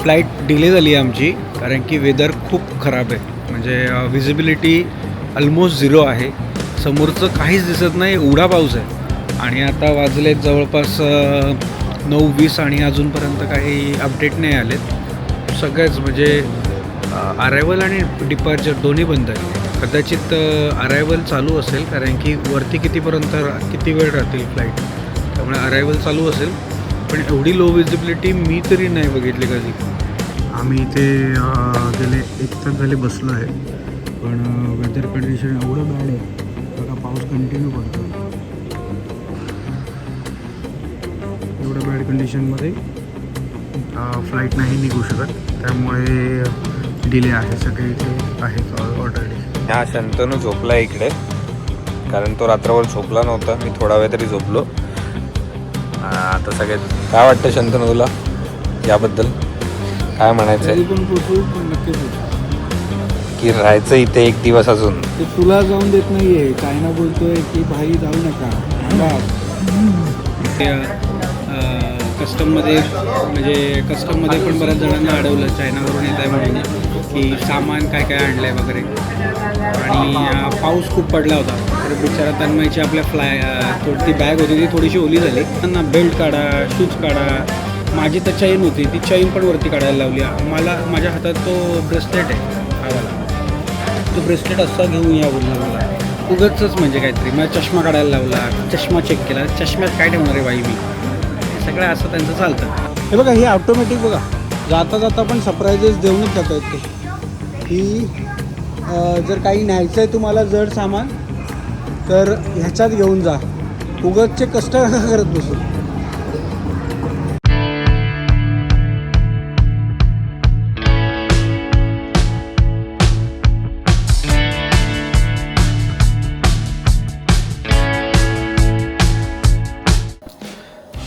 Flight delay झाली आहे आमची, कारण की वेदर खूप खराब आहे. म्हणजे विजिबिलिटी ऑलमोस्ट 0 आहे. समोरचं काहीच दिसत नाही, एवढा पाऊस आहे. आणि आता वाजलेत जवळपास 9:20 आणि अजूनपर्यंत काही अपडेट नाही आलेत. सगळेच म्हणजे अरायवल आणि डिपार्चर दोन्ही बंद आहे. कदाचित अरायवल चालू असेल, कारण की वरती किती वेळ राहतील फ्लाईट, त्यामुळे अरायवल चालू असेल. पण एवढी लो विजिबिलिटी मी तरी नाही बघितली कधी. आम्ही इथे गेले 1 तास झाले बसलो आहे, पण वेदर कंडिशन एवढं बॅड आहे बघा. पाऊस कंटिन्यू पडतो. एवढं बॅड कंडिशनमध्ये फ्लाईट नाही निघू शकत, त्यामुळे डिले आहे. सगळे इथे आहेत ऑलरेडी. हा शंतनू झोपला इकडे, कारण तो रात्रभर झोपला नव्हता. मी थोडा वेळ तरी झोपलो. आता सगळे काय वाटतं शंतनू तुला याबद्दल? काय म्हणायचं आहे? पण पोचू, पण नक्की पोचू. की राहायचं इथे 1 दिवस अजून? ते तुला जाऊन देत नाही आहे. चायना बोलतोय की भाई जाऊ नका. कस्टममध्ये पण बऱ्याच जणांना अडवलं चायनावरून येत आहे म्हणून, की सामान काय काय आणलं आहे वगैरे. आणि पाऊस खूप पडला होता, तर बिचारा तन्मयची आपल्या ती बॅग होती ती थोडीशी ओली झाली. त्यांना बेल्ट काढा, शूज काढा. माझी तर चैन होती, ती चैन पण वरती काढायला लावली. माझ्या हातात तो ब्रेसलेट आहे आवाला, तो ब्रेसलेट असा घेऊन या बोलला मला. उगाचच म्हणजे काहीतरी. मला चष्मा काढायला लावला, चष्मा चेक केला. चष्म्यात काय ठेवणार आहे बाई मी? हे सगळं असं त्यांचं चालतं. हे बघा, हे ऑटोमॅटिक बघा, जाता जाता पण सरप्राईजेस देऊनच जात आहेत ते. की जर काही न्यायचं आहे तुम्हाला जड सामान, तर ह्याच्यात घेऊन जा. उगाचचे कष्ट करत बसू.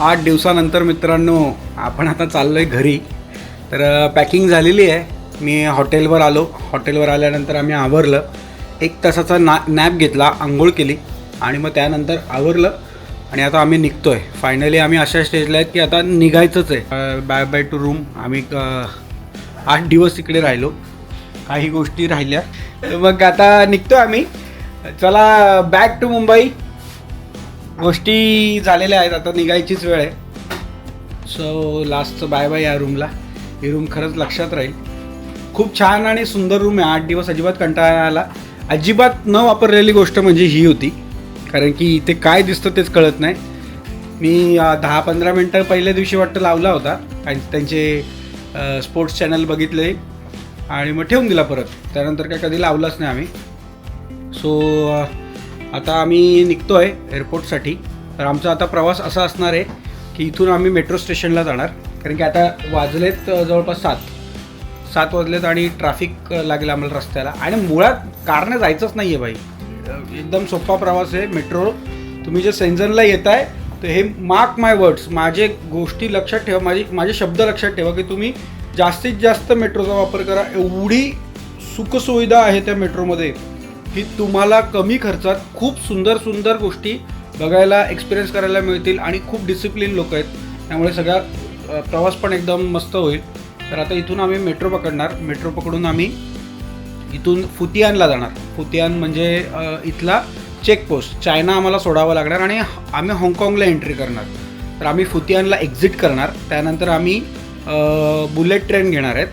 आठ दिवसानंतर मित्रांनो आपण आता चाललो आहे घरी. तर पॅकिंग झालेली आहे. मी हॉटेलवर आलो. हॉटेलवर आल्यानंतर आम्ही आवरलं. 1 तासाचा नॅप घेतला, आंघोळ केली आणि मग त्यानंतर आवरलं आणि आता आम्ही निघतो आहे. फायनली आम्ही अशा स्टेजला आहेत की आता निघायचंच आहे. By two room. आम्ही 8 दिवस इकडे राहिलो, काही गोष्टी राहिल्या, तर मग आता निघतो आम्ही. चला बॅक टू मुंबई. गोष्टी झालेल्या आहेत, आता निघायचीच वेळ आहे. सो लास्टचं बाय बाय या रूमला. ही रूम खरंच लक्षात राहील. खूप छान आणि सुंदर रूम आहे. 8 दिवस अजिबात कंटाळा आला. अजिबात न वापरलेली गोष्ट म्हणजे ही होती, कारण की इथे काय दिसतं तेच कळत नाही. मी 10-15 मिनटं पहिल्या दिवशी वाटतं लावला होता आणि त्यांचे स्पोर्ट्स चॅनल बघितले आणि मग ठेवून दिला परत. त्यानंतर काय कधी लावलाच नाही आम्ही. सो आता आम्ही निघतो आहे एअरपोर्टसाठी. तर आमचा आता प्रवास असा असणार आहे की इथून आम्ही मेट्रो स्टेशनला जाणार, कारण की आता वाजलेत जवळपास 7 वाजलेत आणि ट्रॅफिक लागेल आम्हाला रस्त्याला. आणि मुळात कारने जायचंच नाही आहे बाई. एकदम सोपा प्रवास आहे. मेट्रो तुम्ही जे सेंजनला येत आहे, तर हे मार्क माय वर्ड्स, माझे गोष्टी लक्षात ठेवा, माझे शब्द लक्षात ठेवा की तुम्ही जास्तीत जास्त मेट्रोचा वापर करा. एवढी सुखसुविधा आहे त्या मेट्रोमध्ये की तुम्हाला कमी खर्चात खूप सुंदर गोष्टी बघायला, एक्सपिरियन्स करायला मिळतील. आणि खूप डिसिप्लिन लोक आहेत, त्यामुळे सगळा प्रवास पण एकदम मस्त होईल. तर आता इथून आम्ही मेट्रो पकडणार. मेट्रो पकडून आम्ही इथून फुतियानला जाणार. फुतियान म्हणजे इथला चेकपोस्ट. चायना आम्हाला सोडावं लागणार आणि आम्ही हाँगकाँगला एंट्री करणार. तर आम्ही फुतियानला एक्झिट करणार. त्यानंतर आम्ही बुलेट ट्रेन घेणार आहेत.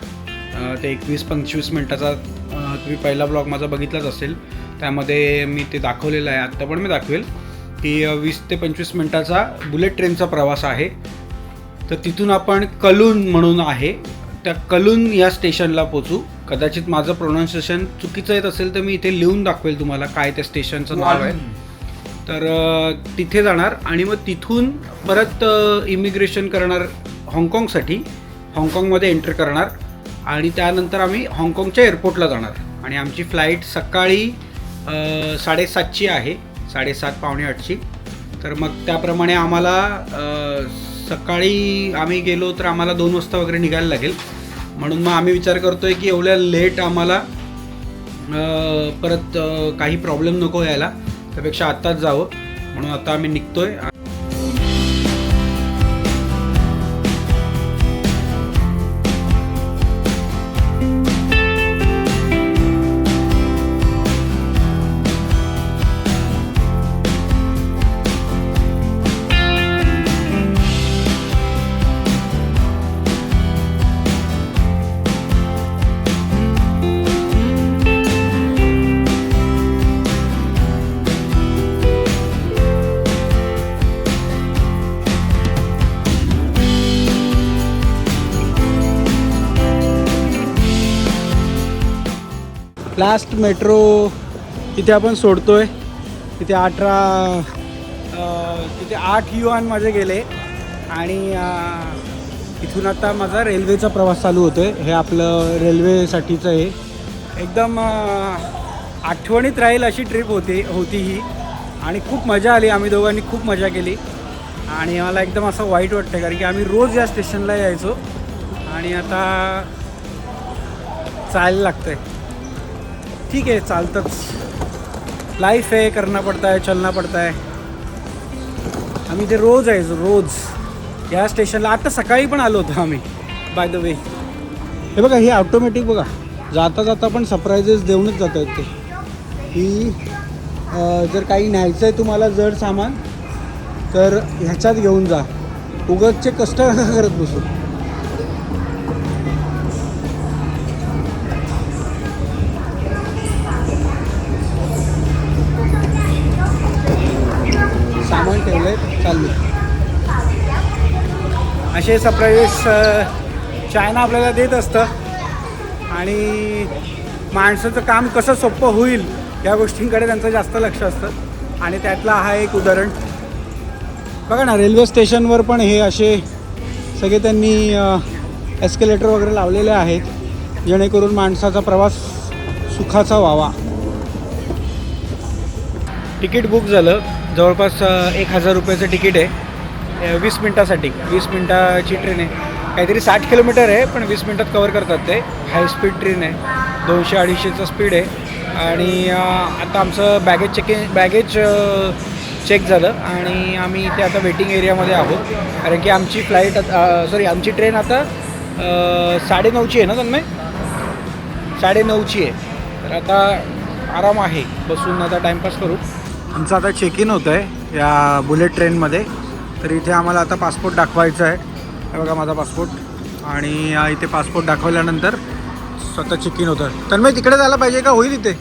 ते 21-25 मिनटाचा तुम्ही पहिला ब्लॉग माझा बघितलाच असेल, त्यामध्ये मी ते दाखवलेलं आहे. आत्ता पण मी दाखवेल की 20 ते 25 मिनटाचा बुलेट ट्रेनचा प्रवास आहे. तर तिथून आपण कलून म्हणून आहे, त्या कलून या स्टेशनला पोचू. कदाचित माझं प्रोनाऊन्सिएशन चुकीचं येत असेल तर मी इथे लिहून दाखवेल तुम्हाला काय त्या स्टेशनचं नाव आहे. तर तिथे जाणार आणि मग तिथून परत इमिग्रेशन करणार हाँगकाँगसाठी. हाँगकाँगमध्ये एंटर करणार आणि त्यानंतर आम्ही हाँगकाँगच्या एअरपोर्टला जाणार. आणि आमची फ्लाईट सकाळी 7:30ची आहे, 7:30-7:45ची. तर मग त्याप्रमाणे आम्हाला सकाळी आम्ही गेलो तर आम्हाला 2 वाजता वगैरे निघायला लागेल. म्हणून मग आम्ही विचार करतो आहे की एवढ्या लेट आम्हाला परत काही प्रॉब्लेम नको यायला, त्यापेक्षा आत्ताच जावं. म्हणून आता आम्ही निघतो आहे. लास्ट मेट्रो इथे आपण सोडतोय. तिथे 8 युआनमध्ये गेले आणि इथून आता माझा रेल्वेचा प्रवास चालू होतो आहे. हे आपलं रेल्वेसाठीचं आहे. एकदम आठवणीत राहील अशी ट्रिप होती ही आणि खूप मजा आली. आम्ही दोघांनी खूप मजा केली आणि मला एकदम असं वाईट वाटतं कारण की आम्ही रोज या स्टेशनला यायचो आणि आता चालायला लागतं आहे. ठीक आहे, चालतंच, लाईफ है, करना पड़ता है, चलना पड़ता है. आम्ही ते रोज यायचो, रोज या स्टेशनला. आता सकाळी पण आलो होतो आम्ही बाय द वे. हे बघा, ही ऑटोमॅटिक बघा, जाता जाता पण सरप्राईजेस देऊनच जात आहेत ते. ही जर काही न्यायचं आहे तुम्हाला जड सामान तर ह्याच्यात घेऊन जा, उगाचचे कष्ट नका करत बसू. सामान ठेवलं आहे, चाललं. असे सरप्राईजेस चायना आपल्याला देत असतं आणि माणसाचं काम कसं सोपं होईल या गोष्टींकडे त्यांचं जास्त लक्ष असतं आणि त्यातला हा एक उदाहरण. बघा ना, रेल्वे स्टेशनवर पण हे असे सगळे त्यांनी एस्केलेटर वगैरे लावलेले आहेत जेणेकरून माणसाचा प्रवास सुखाचा व्हावा. तिकीट बुक झालं. जवळपास 1000 रुपयाचं तिकीट आहे 20 मिनटासाठी. 20 मिनटाची ट्रेन आहे. काहीतरी 60 किलोमीटर आहे पण 20 मिनटात कवर करतात ते. हाय स्पीड ट्रेन आहे. 200-250चं स्पीड आहे. आणि आता आमचं बॅगेज चेक झालं आणि आम्ही इथे आता वेटिंग एरियामध्ये आहोत कारण की आमची आमची ट्रेन आता 9:30ची आहे ना तन्मय? 9:30ची आहे. तर आता आराम आहे, बसून आता टाईमपास करू. आमचं आता चेक इन होतं आहे या बुलेट ट्रेनमध्ये. तर इथे आम्हाला आता पासपोर्ट दाखवायचा आहे. हे बघा माझा पासपोर्ट. आणि इथे पासपोर्ट दाखवल्यानंतर स्वतः चेक इन होतं. तन्मय तिकडे जायला पाहिजे का? होईल इथे.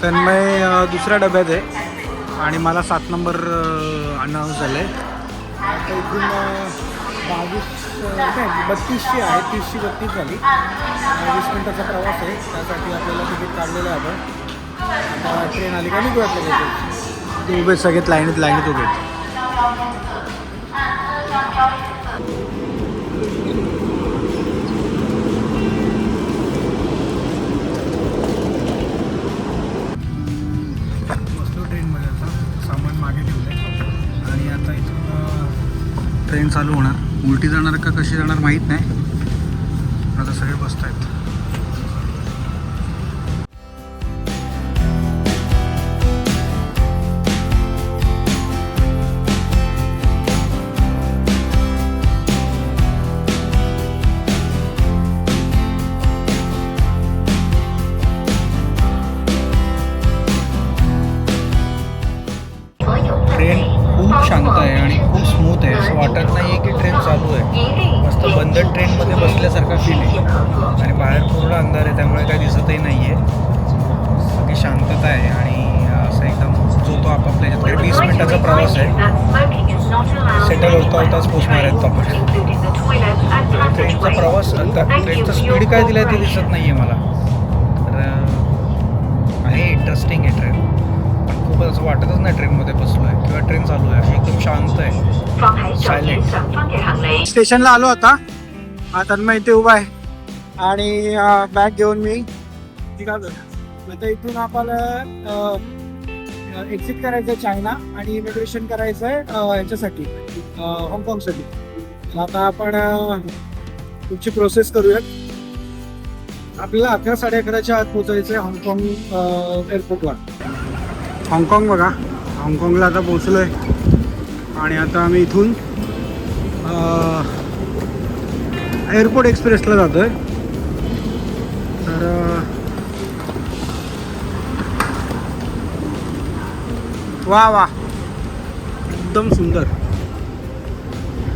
तन्मय दुसऱ्या डब्यात आहे आणि मला 7 नंबर अनाऊन्स झालं आहे. आता इथून 32ची आहे, 30-32 झाली. 20 मिनटाचा प्रवास आहे, त्यासाठी आपल्याला तिकीट काढलेलं आहे आपण. आता ट्रेन आली का निघू वाटलं ते उभे सगळेच लाईनीत उभे. बसलो ट्रेनमध्ये. आता सामान मागे ठेवलं आहे आणि आता इथून ट्रेन चालू होणार. उलटी जाणार का कशी जाणार माहीत नाही. आता सगळे बसत आहेत. ट्रेन खूप शांत आहे आणि खूप स्मूथ आहे. असं वाटत नाही आहे की ट्रेन चालू आहे. मस्त बंद ट्रेनमध्ये बसल्यासारखा फील आहे आणि बाहेर पूर्ण अंधार आहे त्यामुळे काही दिसतही नाही आहे. सगळी शांतता आहे आणि असं एकदम जो तो आपापल्या ह्याच्यात 20 मिनटाचा प्रवास आहे. सेटल होताच पोचणार आहेत आपण. ट्रेनचा प्रवास, ट्रेनचा स्पीड काय दिला आहे ते दिसत नाही आहे मला. तर आहे, इंटरेस्टिंग आहे ट्रेन. खूप असं वाटतच नाही ट्रेनमध्ये बसलो आहे किंवा ट्रेन चालू आहे. एकदम शांत आहे, सायलेंट. स्टेशनला आलो आता. तन्मय इथे उभा आहे आणि बॅग घेऊन मी निघालो. आता इथून आपल्याला एक्झिट करायचं आहे चायना आणि इमिग्रेशन करायचं आहे ह्याच्यासाठी, हाँगकाँगसाठी. आता आपण तुमची प्रोसेस करूयात. आपल्याला 11-11:30च्या आत पोचायचं आहे हाँगकाँग एअरपोर्टवर. हाँगकाँग बघा, हाँगकाँगला आता पोचलो आहे आणि आता आम्ही इथून एअरपोर्ट एक्सप्रेसला जातो आहे. तर वा एकदम सुंदर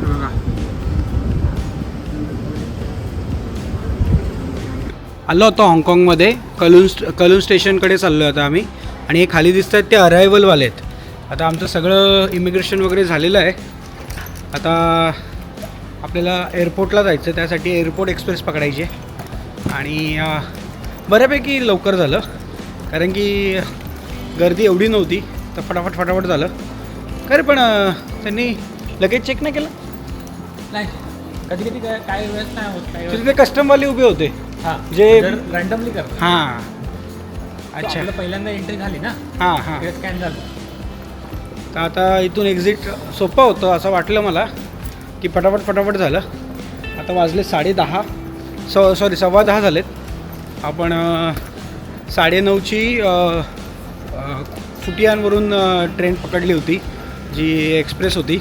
बघा. आलो होतो हाँगकाँगमध्ये. कलून स्टेशनकडे चाललो आता आम्ही आणि हे खाली दिसत आहेत ते अरायवलवाले आहेत. आता आमचं सगळं इमिग्रेशन वगैरे झालेलं आहे. आता आपल्याला एअरपोर्टला जायचं आहे, त्यासाठी एअरपोर्ट एक्सप्रेस पकडायची आहे आणि बऱ्यापैकी लवकर झालं, कारण की गर्दी एवढी नव्हती, तर फटाफट झालं. खरं पण त्यांनी लगेच चेक नाही केलं. नाही, कधी कधी काय वेळेस नाही होत, काही तिथे ते कस्टमवाले उभे होते. हां जे रँडमली करतात. हां अच्छा आपलं पहिल्यांदा एंट्री झाली ना, हां ते स्कॅन झालं. तर आता इथून एक्झिट सोपं होतं असं वाटलं मला, की फटाफट झालं. आता वाजले 10:30, सॉरी 10:15 झालेत. आपण 9:30ची फुटियानवरून ट्रेन पकडली होती, जी एक्सप्रेस होती.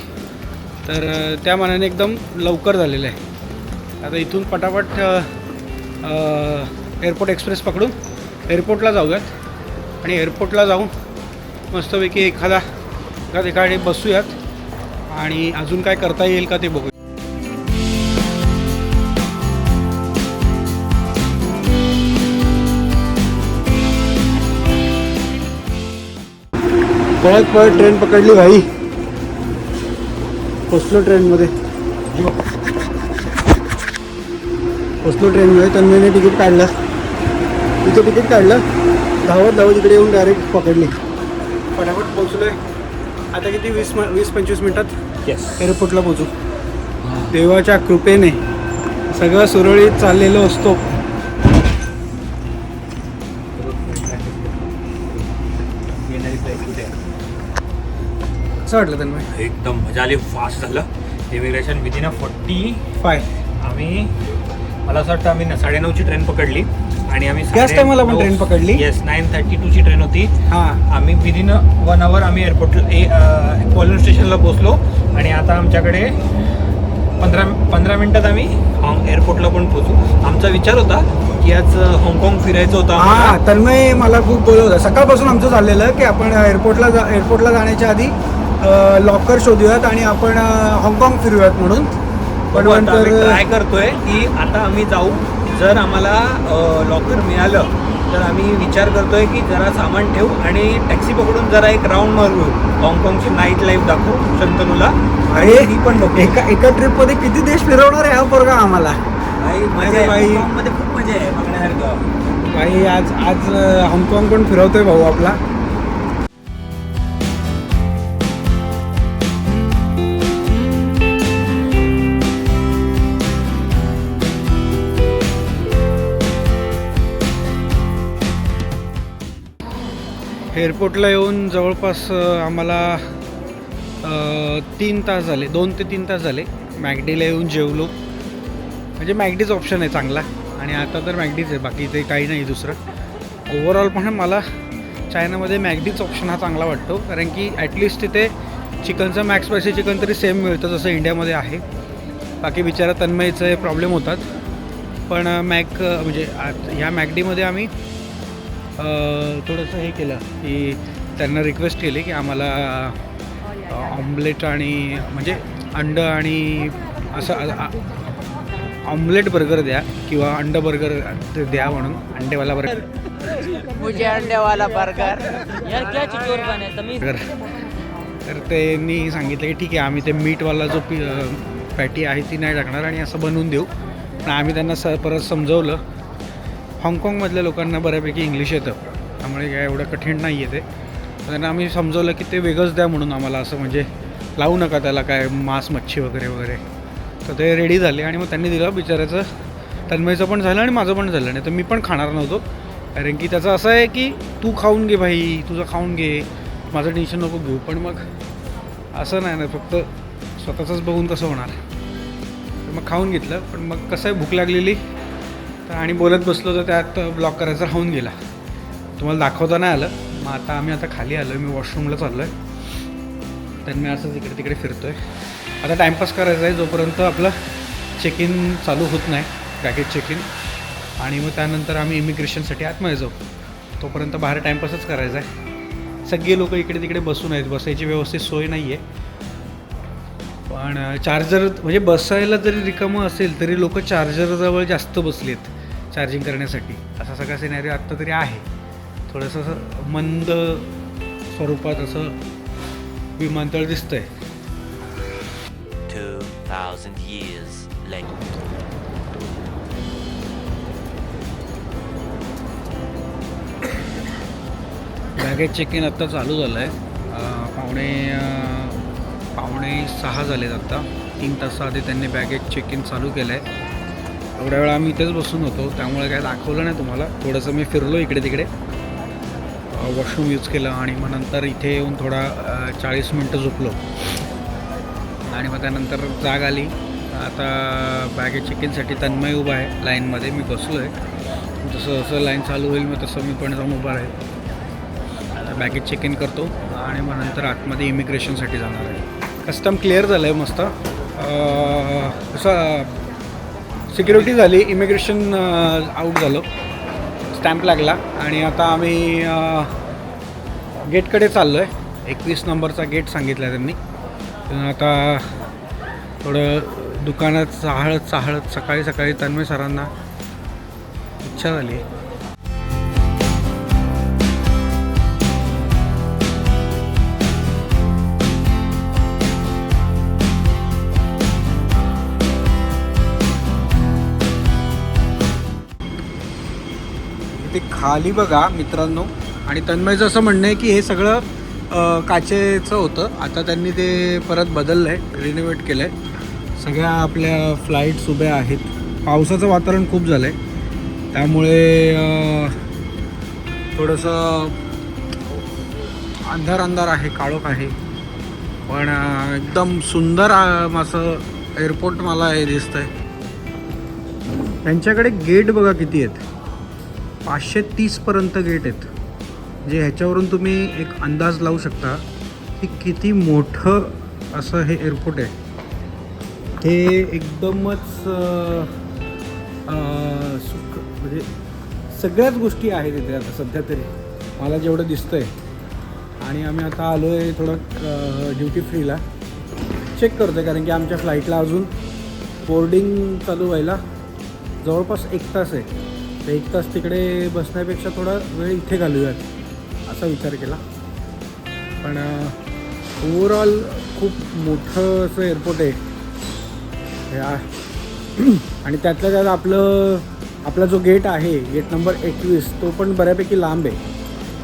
तर त्या मानाने एकदम लवकर झालेलं आहे. आता इथून पटापट एअरपोर्ट एक्सप्रेस पकडून एअरपोर्टला जाऊयात आणि एअरपोर्टला जाऊन मस्तपैकी एका ठिकाणी बसूयात आणि अजून काय करता येईल का ते बघूया. पळत ट्रेन पकडली भाई, पोचलो ट्रेनमध्ये. तन्मयने तिकीट काढलं, तिचं तिकीट काढलं, धावत इकडे येऊन डायरेक्ट पकडली. फटाफट पोचलो आहे. आता किती 20-25 मिनटात एअरपोर्टला पोचू. देवाच्या कृपेने सगळं सुरळीत चाललेलं असतो. कसं वाटलं तन्मय? एकदम मजा आली, फास्ट झालं इमिग्रेशन. विदिन 45 आम्ही, मला असं वाटतं आम्ही 9:30ची ट्रेन पकडली आणि आम्ही त्याच टायमाला आपण ट्रेन पकडली. येस, 9:32ची ट्रेन होती. हां आम्ही विदिन 1 आवर आम्ही एअरपोर्टला पोलन स्टेशनला पोचलो आणि आता आमच्याकडे 15 मिनटात आम्ही एअरपोर्टला पण पोचू. आमचा विचार होता की आज हाँगकाँग फिरायचं होतं. हां तन्मय मला खूप बोलत होता सकाळपासून आमचं चाललेलं की आपण एअरपोर्टला जाण्याच्या आधी लॉकर शोधूयात आणि आपण हाँगकाँग फिरूयात म्हणून. पण नंतर ट्राय करतोय की आता आम्ही जाऊ, जर आम्हाला लॉकर मिळालं तर आम्ही विचार करतोय की जरा सामान ठेवू आणि टॅक्सी पकडून जरा एक राऊंड मारू, हाँगकाँगची नाईट लाईफ दाखवू शंतनूला. अरे ही पण एका ट्रिपमध्ये किती देश फिरवणार आहे हा पोरगा आम्हाला. मजा आहे, हाँगकाँगमध्ये खूप मजा आहे बघण्यासारखं. भाई आज हाँगकाँग पण फिरवतोय भाऊ आपला. एअरपोर्टला येऊन जवळपास आम्हाला 3 तास झाले, 2 ते 3 तास झाले. मॅकडीला येऊन जेवलो, म्हणजे मॅकडीच ऑप्शन आहे चांगला आणि आता तर मॅकडीच आहे, बाकी ते काही नाही दुसरं. ओव्हरऑल पण मला चायनामध्ये मॅकडीच ऑप्शन हा चांगला वाटतो, कारण की ॲटलिस्ट तिथे चिकनचं मॅक्स स्पायसी चिकन तरी सेम मिळतं जसं इंडियामध्ये आहे. बाकी बिचारा तन्मयचे प्रॉब्लेम होतात. पण म्हणजे ह्या मॅकडीमध्ये आम्ही थोडंसं हे केलं की त्यांना रिक्वेस्ट केली की आम्हाला ऑमलेट आणि म्हणजे अंडं आणि असं ऑमलेट बर्गर द्या किंवा अंड बर्गर द्या म्हणून, अंडेवाला बर्गर. मुझे अंडे वाला बर्गर. यार क्या चिचोरपन है तमीज. तर त्यांनी सांगितलं की ठीक आहे आम्ही ते मीटवाला जो पॅटी आहे ती नाही टाकणार आणि असं बनवून देऊ. पण आम्ही त्यांना परत समजवलं. हाँगकाँगमधल्या लोकांना बऱ्यापैकी इंग्लिश येतं, त्यामुळे काय एवढं कठीण नाही आहे ते. त्यांना आम्ही समजवलं की ते वेगळंच द्या म्हणून आम्हाला, असं म्हणजे लावू नका त्याला काय मांस मच्छी वगैरे. तर ते रेडी झाले आणि मग त्यांनी दिलं. बिचाराचं तन्मयचं पण झालं आणि माझं पण झालं. नाही तर मी पण खाणार नव्हतो, कारण की त्याचं असं आहे की तू खाऊन घे भाई, तुझं खाऊन घे, माझं टेन्शन नको घेऊ. पण मग असं नाही ना, फक्त स्वतःचंच बघून कसं होणार. तर मग खाऊन घेतलं. पण मग कसं आहे भूक लागलेली तर आणि बोलत बसलो तर त्यात ब्लॉक करायचा राहून गेला. तुम्हाला दाखवता नाही आलं. मग आता खाली आलो आहे, मी वॉशरूमला चाललो आहे. तर मी असंच इकडे तिकडे फिरतो आहे. आता टाईमपास करायचा आहे जोपर्यंत आपलं चेक इन चालू होत नाही, बॅगेज चेक इन. आणि मग त्यानंतर आम्ही इमिग्रेशनसाठी आतमध्ये जाऊ. तोपर्यंत बाहेर टाईमपासच करायचा आहे. सगळे लोक इकडे तिकडे बसून आहेत, बसायची व्यवस्थित सोय नाही आहे. पण चार्जर म्हणजे बसायला जरी रिकामं असेल तरी लोक चार्जरजवळ जास्त बसली आहेत चार्जिंग करण्यासाठी. असा सगळा सिनॅरिओ आत्ता तरी आहे. थोडंसं असं मंद स्वरूपात असं विमानतळ दिसतं आहे. 2000 years later. Baggage check in आत्ता चालू झालं आहे. पावणे 6 झालेत आत्ता. 3 तासाआधी त्यांनी बॅगेज चेक इन चालू केलं आहे. एवढ्या वेळा आम्ही इथेच बसून होतो, त्यामुळे काय दाखवलं नाही तुम्हाला. थोडंसं मी फिरलो इकडे तिकडे, वॉशरूम यूज केलं आणि मग नंतर इथे येऊन थोडा 40 मिनटं झोपलो आणि मग त्यानंतर जाग आली. आता बॅगेज चेक इनसाठी तन्मय उभा आहे लाईनमध्ये, मी बसलो आहे. जसं जसं लाईन चालू होईल मग तसं मी पण जाऊन उभा आहे. आता बॅगेज चेक इन करतो आणि मग नंतर आतमध्ये इमिग्रेशनसाठी जाणार आहे. कस्टम क्लिअर झालं आहे मस्त. असं सिक्युरिटी झाली, इमिग्रेशन आऊट झालं, स्टॅम्प लागला आणि आता आम्ही गेटकडे चाललो आहे. 21 नंबरचा गेट सांगितला आहे त्यांनी. आता थोडं दुकानात चाहळत सकाळी सकाळी तन्मय सरांना इच्छा झाली आहे. ते खाली बघा मित्रांनो, आणि तन्मयचं असं म्हणणं आहे की हे सगळं काचेचं होतं, आता त्यांनी ते परत बदललं आहे, रिनोव्हेट केलं आहे. सगळ्या आपल्या फ्लाईट्स उभ्या आहेत. पावसाचं वातावरण खूप झालं आहे, त्यामुळे थोडंसं अंधार आहे, काळोख आहे, पण एकदम सुंदर असं एअरपोर्ट मला हे दिसतं आहे. त्यांच्याकडे गेट बघा किती आहेत, 530पर्यंत गेट आहेत. जे ह्याच्यावरून तुम्ही एक अंदाज लावू शकता की किती मोठं असं हे एअरपोर्ट आहे. हे एकदमच म्हणजे सगळ्याच गोष्टी आहेत इथे आता सध्या तरी मला जेवढं दिसतं आहे. आणि आम्ही आता आलो आहे थोडं ड्युटी फ्रीला चेक करतो आहे, कारण की आमच्या फ्लाईटला अजून बोर्डिंग चालू व्हायला जवळपास 1 तास आहे. तर 1 तास तिकडे बसण्यापेक्षा थोडा वेळ इथे घालूयात असा विचार केला. पण ओव्हरऑल खूप मोठं असं एअरपोर्ट आहे आणि त्यातल्या त्यात आपला जो गेट आहे, गेट नंबर 21, तो पण बऱ्यापैकी लांब आहे.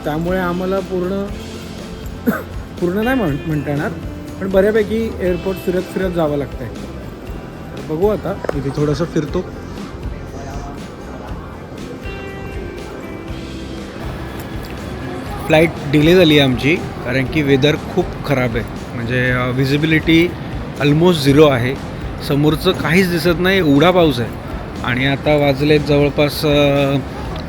त्यामुळे आम्हाला पूर्ण नाही म्हणता येणार, पण बऱ्यापैकी एअरपोर्ट फिरत जावं लागतं आहे. बघू आता इथे थोडंसं फिरतो. फ्लाईट डिले झाली आहे आमची, कारण की वेदर खूप खराब आहे. म्हणजे विजिबिलिटी ऑलमोस्ट 0 आहे, समोरचं काहीच दिसत नाही, एवढा पाऊस आहे. आणि आता वाजलेत जवळपास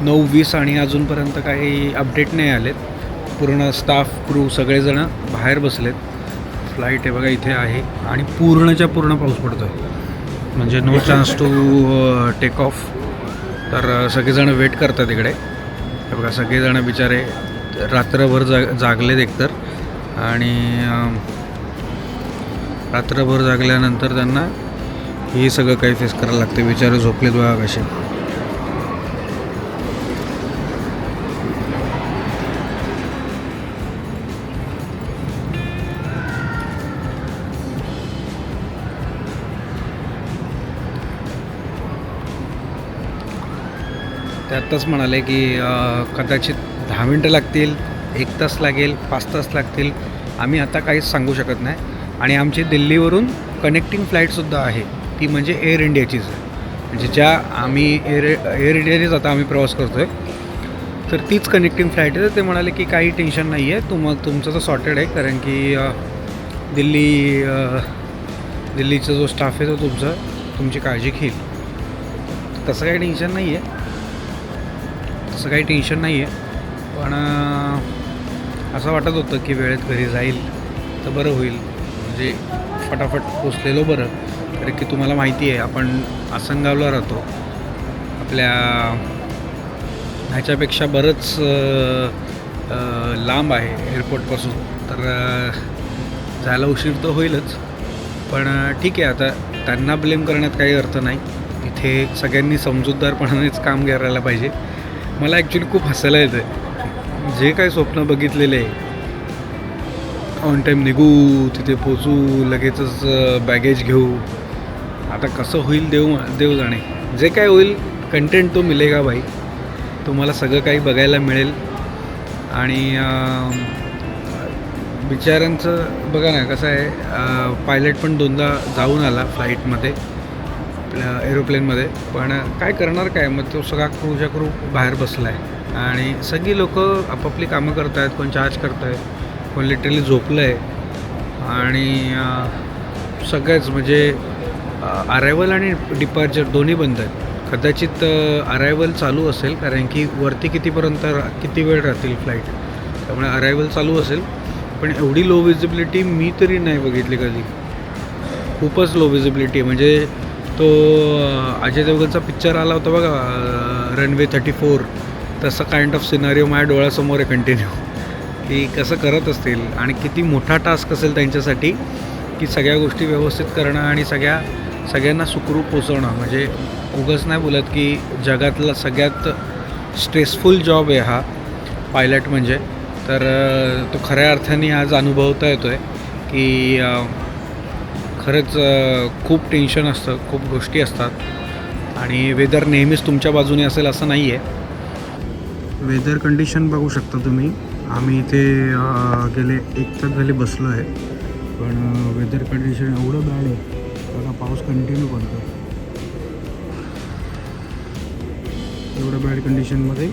9:20 आणि अजूनपर्यंत काही अपडेट नाही आलेत. पूर्ण स्टाफ क्रू सगळेजण बाहेर बसलेत. फ्लाईट आहे बघा इथे आहे आणि पूर्णच्या पूर्ण पाऊस पडतो आहे, म्हणजे no chance to take off. तर सगळेजण वेट करतात इकडे. हे बघा सगळेजण बिचारे रात्रभर जागलेत एकतर, आणि रात्रभर जागल्यानंतर त्यांना हे सगळं काही फेस करायला लागतं. बिचारे झोपलेत बघा कसे. ते आत्ताच म्हणाले की कदाचित 10 मिनटं लागतील, 1 तास लागेल, 5 तास लागतील, आम्ही आता काहीच सांगू शकत नाही. आणि आमची दिल्लीवरून कनेक्टिंग फ्लाईटसुद्धा आहे, ती म्हणजे एअर इंडियाचीच आहे. म्हणजे ज्या आम्ही एअर इंडियानेच आता आम्ही प्रवास करतो आहे, तर तीच कनेक्टिंग फ्लाईट आहे. तर ते म्हणाले की काही टेन्शन नाही आहे, तुमचं तर सॉर्टेड आहे, कारण की दिल्लीचा जो स्टाफ आहे तो तुमची काळजी घेईल. तसं काही टेन्शन नाही आहे, पण असं वाटत होतं की वेळेत घरी जाईल तर बरं होईल, म्हणजे फटाफट पोचलेलो बरं. कारण की तुम्हाला माहिती आहे आपण आसनगावला राहतो, आपल्या ह्याच्यापेक्षा बरंच लांब आहे एअरपोर्टपासून, तर जायला उशीर तर होईलच. पण ठीक आहे, आता त्यांना ब्लेम करण्यात काही अर्थ नाही. इथे सगळ्यांनी समजूतदारपणानेच काम करायला पाहिजे. मला ॲक्च्युली खूप हसायला येतं. जे काही स्वप्न बघितलेले आहे, ऑन टाईम निघू, तिथे पोचू, लगेचच बॅगेज घेऊ, आता कसं होईल देव जाणे. जे काय होईल कंटेंट तो मिलेगा भाई, तुम्हाला सगळं काही बघायला मिळेल. आणि बिचाऱ्यांचं बघा ना कसं आहे, पायलट पण दोनदा जाऊन आला फ्लाईटमध्ये, एरोप्लेनमध्ये, पण काय करणार काय, मग तो सगळा क्रूच्या क्रू बाहेर बसला आहे आणि सगळी लोक आपापली कामं करत आहेत, कोण चार्ज करत आहे, कोण लिटरली झोपलं आहे. आणि सगळ्याच म्हणजे अरायवल आणि डिपार्चर दोन्ही बंद आहेत. कदाचित अरायवल चालू असेल, कारण की वरती किती वेळ राहतील फ्लाईट, त्यामुळे अरायवल चालू असेल. पण एवढी लो विजिबिलिटी मी तरी नाही बघितली कधी, खूपच लो विजिबिलिटी. म्हणजे तो अजय देवगणचा पिक्चर आला होता बघा, रनवे 34, तसं काइंड ऑफ सिनारिओ माझ्या डोळ्यासमोर आहे कंटिन्यू, की कसं करत असतील आणि किती मोठा टास्क असेल त्यांच्यासाठी, की सगळ्या गोष्टी व्यवस्थित करणं आणि सगळ्यांना सुखरूप पोचवणं. म्हणजे उगाच नाही बोलत की जगातला सगळ्यात स्ट्रेसफुल जॉब आहे हा पायलट म्हणजे. तर तो खऱ्या अर्थाने आज अनुभवता येतो आहे की खरंच खूप टेन्शन असतं, खूप गोष्टी असतात आणि वेदर नेहमीच तुमच्या बाजूने असेल असं नाही आहे. वेदर कंडिशन बघू शकता तुम्ही. आम्ही इथे गेले 1 तास झाले बसलो आहे, पण वेदर कंडिशन एवढं बॅड आहे बघा, पाऊस कंटिन्यू पडतो. एवढं बॅड कंडिशनमध्ये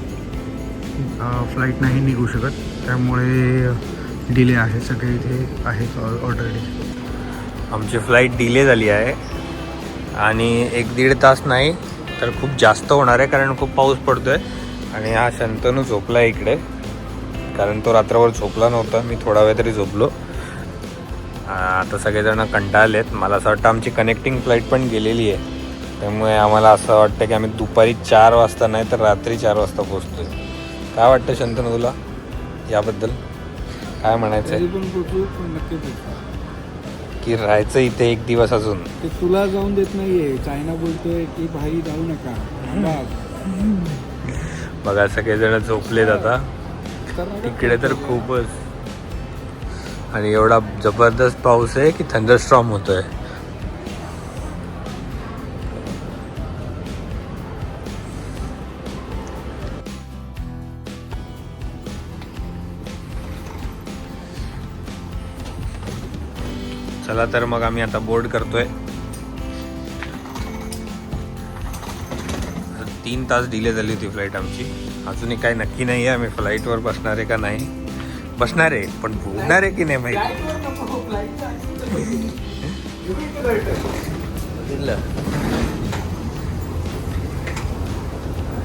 फ्लाईट नाही निघू शकत, त्यामुळे डिले आहे. सगळे इथे आहेत ऑलरेडी. आमची फ्लाईट डिले झाली आहे आणि 1-1.5 तास नाही तर खूप जास्त होणार आहे, कारण खूप पाऊस पडतो आहे. आणि हा शंतनू झोपला आहे इकडे, कारण तो रात्रभर झोपला नव्हता. मी थोडा वेळ तरी झोपलो. आता सगळेजण कंटाळलेत. मला असं वाटतं आमची कनेक्टिंग फ्लाईट पण गेलेली आहे, त्यामुळे आम्हाला असं वाटतं की आम्ही दुपारी 4 वाजता नाही तर रात्री 4 वाजता पोचतो आहे. काय वाटतं शंतनू तुला याबद्दल? काय म्हणायचं आहे? पण पोचू, पण नक्की पोचू. की राहायचं इथे 1 दिवस अजून? ते तुला जाऊन देत नाहीये, चायना बोलतोय की भाई जाऊ नका. बघा सगळेजण झोपलेत आता. तिकडे तर खूपच, आणि एवढा जबरदस्त पाऊस आहे की थंडरस्टॉर्म होतोय. चला तर मग आम्ही आता बोर्ड करतोय. 3 तास डिले झाली होती फ्लाईट आमची. अजूनही काही नक्की नाही आहे आम्ही फ्लाईटवर बसणार आहे का नाही. बसणार आहे, पण उडणार आहे की नाही माहिती.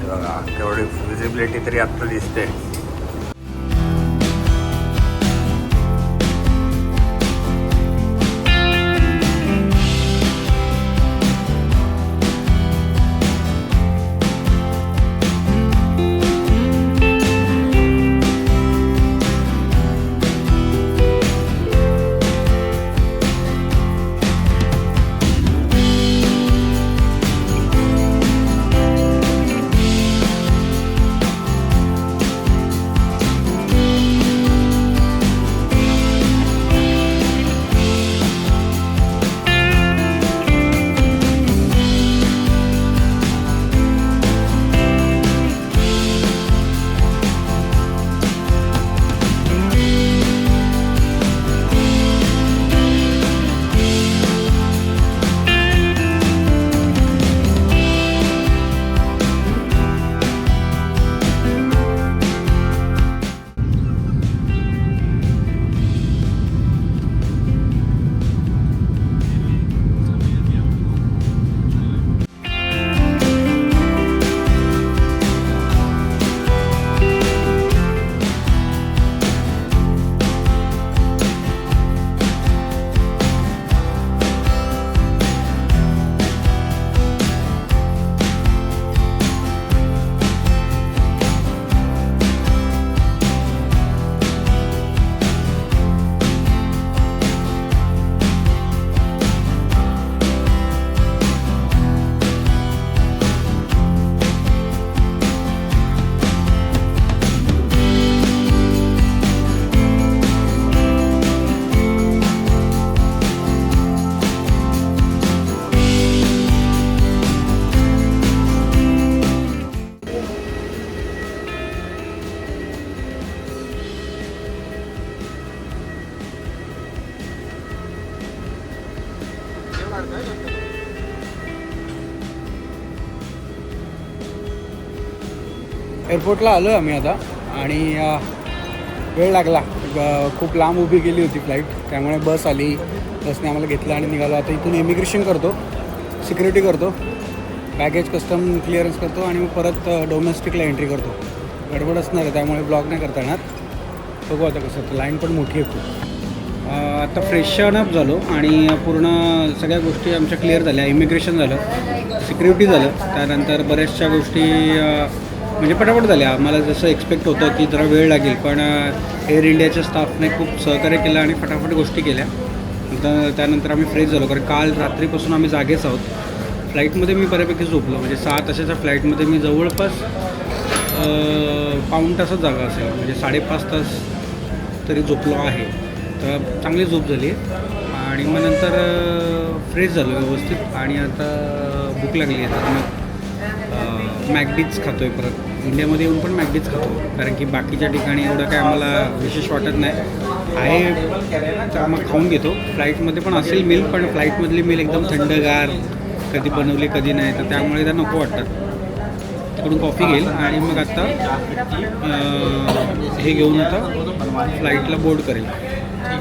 बघा तेवढी विजिबिलिटी तरी आत्ता दिसते. एअरपोर्टला आलो आम्ही आता आणि वेळ लागला. खूप लांब उभी केली होती फ्लाईट, त्यामुळे बस आली. बसने आम्हाला घेतलं आणि निघालो. आता इथून इमिग्रेशन करतो, सिक्युरिटी करतो, बॅगेज कस्टम क्लिअरन्स करतो आणि मग परत डोमेस्टिकला एंट्री करतो. गडबड असणार आहे त्यामुळे ब्लॉग नाही करता येणार. बघू आता कसं. लाईन पण मोठी आहे खूप. आता फ्रेशन अप झालो आणि पूर्ण सगळ्या गोष्टी आमच्या क्लिअर झाल्या. इमिग्रेशन झालं, सिक्युरिटी झालं, त्यानंतर बऱ्याचशा गोष्टी म्हणजे पटापट झाल्या. आम्हाला जसं एक्सपेक्ट होतं की जरा वेळ लागेल, पण एअर इंडियाच्या स्टाफने खूप सहकार्य केलं आणि फटाफट गोष्टी केल्या. त्यानंतर आम्ही फ्रेश झालो, कारण काल रात्रीपासून आम्ही जागेच आहोत. फ्लाईटमध्ये मी बऱ्यापैकी झोपलो, म्हणजे 6 तासाच्या फ्लाईटमध्ये मी जवळपास पाऊण तासच जागा असेल, म्हणजे 5.5 तास तरी झोपलो आहे. तर चांगली झोप झाली आणि मग नंतर फ्रेश झालो व्यवस्थित आणि आता भूक लागली आहे. तर मग मॅकडीच खातो आहे परत. इंडियामध्ये येऊन पण मॅकडीच खातो, कारण की बाकीच्या ठिकाणी एवढं काय आम्हाला विशेष वाटत नाही आहे. तर मग खाऊन घेतो. फ्लाईटमध्ये पण असेल मिल, पण फ्लाईटमधली मिल एकदम थंडगार, कधी बनवली कधी नाही, तर त्यामुळे त्या नको वाटतात. तिकडून कॉफी घेईल आणि मग आता हे घेऊन आता फ्लाईटला बोर्ड करेल.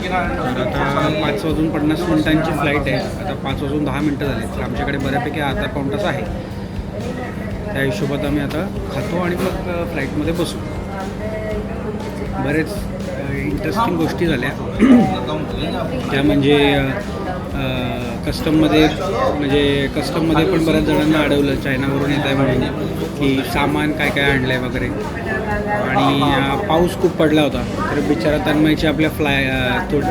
तर आता 5:50 फ्लाईट आहे. आता 5:10 झाले, तर आमच्याकडे बऱ्यापैकी अर्धा पाऊण तास आहे. त्या हिशोबात आम्ही आता खातो आणि मग फ्लाईटमध्ये बसू. बरेच इंटरेस्टिंग गोष्टी झाल्या त्या म्हणजे कस्टममध्ये पण बऱ्याच जणांना अडवलं चायनावरून येत आहे म्हणून, की सामान काय काय आणलं आहे वगैरे. आणि पाऊस खूप पडला होता, तर बिचारा तन्मयची आपल्या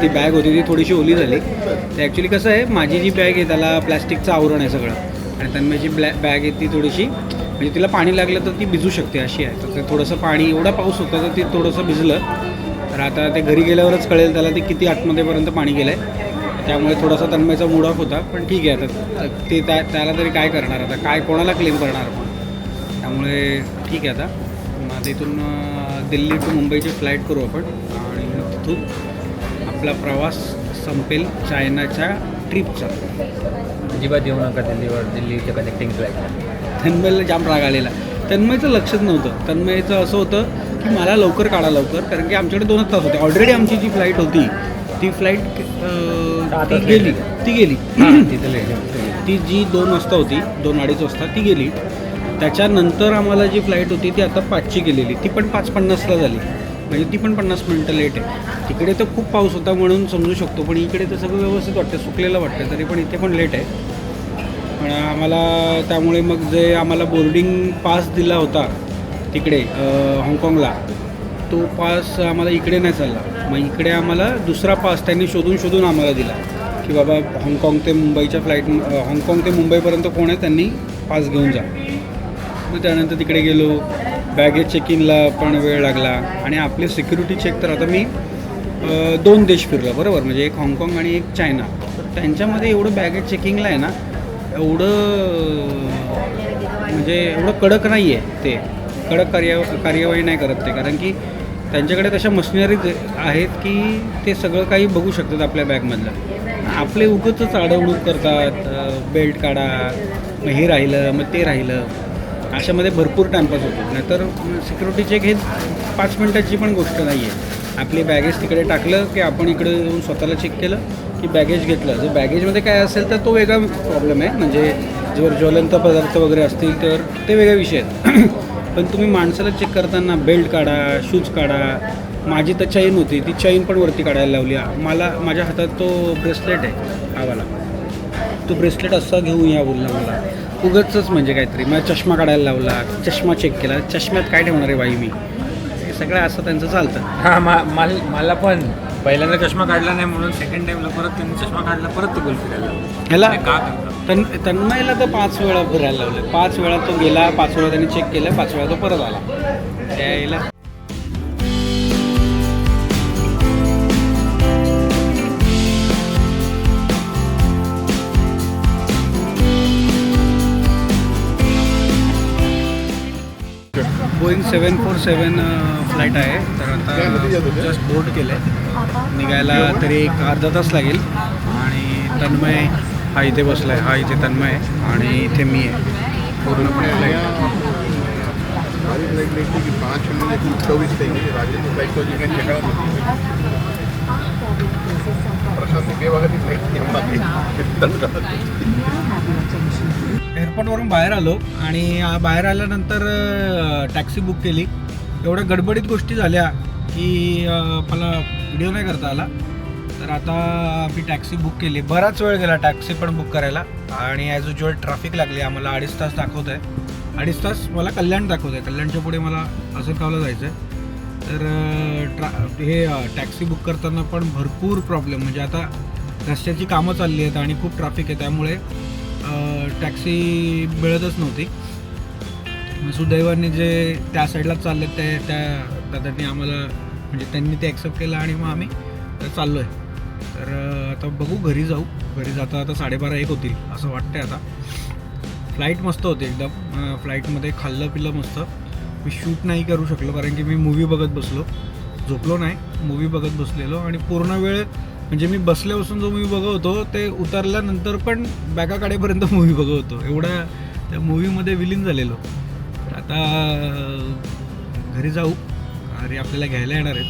ती बॅग होती ती थोडीशी ओली झाली. तर ॲक्च्युली कसं आहे, माझी जी बॅग आहे त्याला प्लॅस्टिकचं आवरण आहे सगळं, आणि तन्मयची बॅग आहे ती थोडीशी, म्हणजे तिला पाणी लागलं तर ती भिजू शकते अशी आहे. तर ते थोडंसं पाणी, एवढा पाऊस होता तर ती थोडंसं भिजलं. तर आता ते घरी गेल्यावरच कळेल त्याला ते किती आतमध्येपर्यंत पाणी गेलं आहे. त्यामुळे थोडासा तन्मयचा मूड ऑफ होता, पण ठीक आहे. आता ते त्याला तरी काय करणार, आता काय कोणाला क्लेम करणार आपण. त्यामुळे ठीक आहे. आता इथून दिल्ली टू मुंबईची फ्लाईट करू आपण आणि तिथून आपला प्रवास संपेल चायनाच्या ट्रिपचा. अजिबात येऊ नका दिल्लीच्या कनेक्टिंग फ्लाईट. तन्मयला जाम राग आलेला. तन्मयचं लक्षच नव्हतं. तन्मयचं असं होतं की मला लवकर काढा लवकर, कारण की आमच्याकडे 2 तास होते. ऑलरेडी आमची जी फ्लाईट होती ती फ्लाईट गेली. ती जी 2 वाजता होती, 2-2:30 वाजता ती गेली. त्याच्यानंतर आम्हाला जी फ्लाईट होती ती आता 5ची गेलेली, ती पण 5:50ला झाली, म्हणजे ती पण 50 मिनटं लेट आहे. तिकडे तर खूप पाऊस होता म्हणून समजू शकतो, पण इकडे तर सगळं व्यवस्थित वाटतं, सुकलेलं वाटतं, तरी पण इथे पण लेट आहे. पण आम्हाला त्यामुळे मग जे आम्हाला बोर्डिंग पास दिला होता तिकडे हाँगकाँगला, तो पास आम्हाला इकडे नाही चालला. मग इकडे आम्हाला दुसरा पास त्यांनी शोधून आम्हाला दिला, की बाबा हाँगकाँग ते मुंबईपर्यंत कोण आहे त्यांनी पास घेऊन जा. मग त्यानंतर तिकडे गेलो. बॅगेज चेक इनला पण वेळ लागला आणि आपले सिक्युरिटी चेक, तर आता मी 2 देश फिरलो बरोबर, म्हणजे एक हाँगकाँग आणि एक चायना. तर त्यांच्यामध्ये एवढं बॅगेज चेकिंगला आहे ना, एवढं कडक नाही आहे. ते कडक कार्यवाही नाही करत ते, कारण की त्यांच्याकडे तशा मशिनरीज आहेत की ते सगळं काही बघू शकतात आपल्या बॅगमधलं. आपले उगाचच अडवणूक करतात, बेल्ट काढा, मग हे राहिलं मग ते राहिलं, अशामध्ये भरपूर टाईमपास होतो. नाहीतर सिक्युरिटी चेक हे 5 मिनटाची पण गोष्ट नाही आहे. आपली बॅगेज तिकडे टाकलं की आपण इकडे येऊन स्वतःला चेक केलं की बॅगेज घेतलं. जर बॅगेजमध्ये काय असेल तर तो वेगळा प्रॉब्लेम आहे, म्हणजे जर ज्वलंत पदार्थ वगैरे असतील तर ते वेगळे विषय आहेत. पण तुम्ही माणसाला चेक करताना बेल्ट काढा, शूज काढा. माझी तर चैन होती, ती चैन पण वरती काढायला लावली. माझ्या हातात तो ब्रेसलेट आहे आवाला, तो ब्रेसलेट असा घेऊन या बोलला मला. उगाचच म्हणजे काहीतरी. मला चष्मा काढायला लावला, चष्मा चेक केला. चष्म्यात काय ठेवणार आहे बाई मी, हे सगळं असं त्यांचं चालतं. हां, मला पण पहिल्यांदा चष्मा काढला नाही म्हणून सेकंड टाईमला परत त्यांनी चष्मा काढला, परत तो गोल फिरायला ह्याला का करतात. तन्मयला तर 5 वेळा फिरायला लावलं. 5 वेळा तो गेला, 5 वेळा त्यांनी चेक केलं, 5 वेळा तो परत आला. त्याला बोईंग 747 फ्लाईट आहे. तर आता जस्ट बोर्ड केलं आहे. निघायला तरी एक अर्धा तास लागेल. आणि तन्मय हा इथे बसला आहे, हा इथे तन्मय आहे आणि इथे मी आहे. पूर्णपणे फ्लाईट फ्लाइट लेट थी 5 मिनट 24 થઈ ગઈ રાજેન્દ્ર ફ્લાઇટ તો જે કંઈ પ્રશાંતની 2 વાગ્યાની ફ્લાઇટ एअरपोर्टवरून बाहेर आलो आणि बाहेर आल्यानंतर टॅक्सी बुक केली. एवढ्या गडबडीत गोष्टी झाल्या की मला व्हिडिओ नाही करता आला. तर आता मी टॅक्सी बुक केली. बराच वेळ गेला टॅक्सी पण बुक करायला आणि ॲज युजल ट्रॅफिक लागली. आम्हाला 2.5 तास दाखवत आहे. 2.5 तास मला कल्याण दाखवत आहे. कल्याणच्या पुढे मला आसनगावला जायचं आहे. तर हे टॅक्सी बुक करताना पण भरपूर प्रॉब्लेम, म्हणजे आता रस्त्याची कामं चालली आहेत आणि खूप ट्रॅफिक आहे, त्यामुळे टॅक्सी मिळतच नव्हती. सुदैवाने जे त्या साईडलाच चालले त्या दादांनी आम्हाला, म्हणजे त्यांनी ते ॲक्सेप्ट केलं आणि मग आम्ही चाललो आहे. तर आता बघू, घरी जाऊ. घरी जाता आता 12:30-1 होतील असं वाटतंय. आता फ्लाईट मस्त होती एकदम. फ्लाईटमध्ये खाल्लं पिल्लं मस्त. मी शूट नाही करू शकलो कारण की मी मूवी बघत बसलो, झोपलो नाही, मूवी बघत बसलेलो आणि पूर्ण वेळ म्हणजे मी बसल्यापासून जो मूवी बघत होतो ते उतरल्यानंतर पण बॅगा काढेपर्यंत मूवी बघत होतो. एवढा त्या मूवीमध्ये विलीन झालेलो. तर आता घरी जाऊ. घरी आपल्याला घ्यायला येणार आहेत.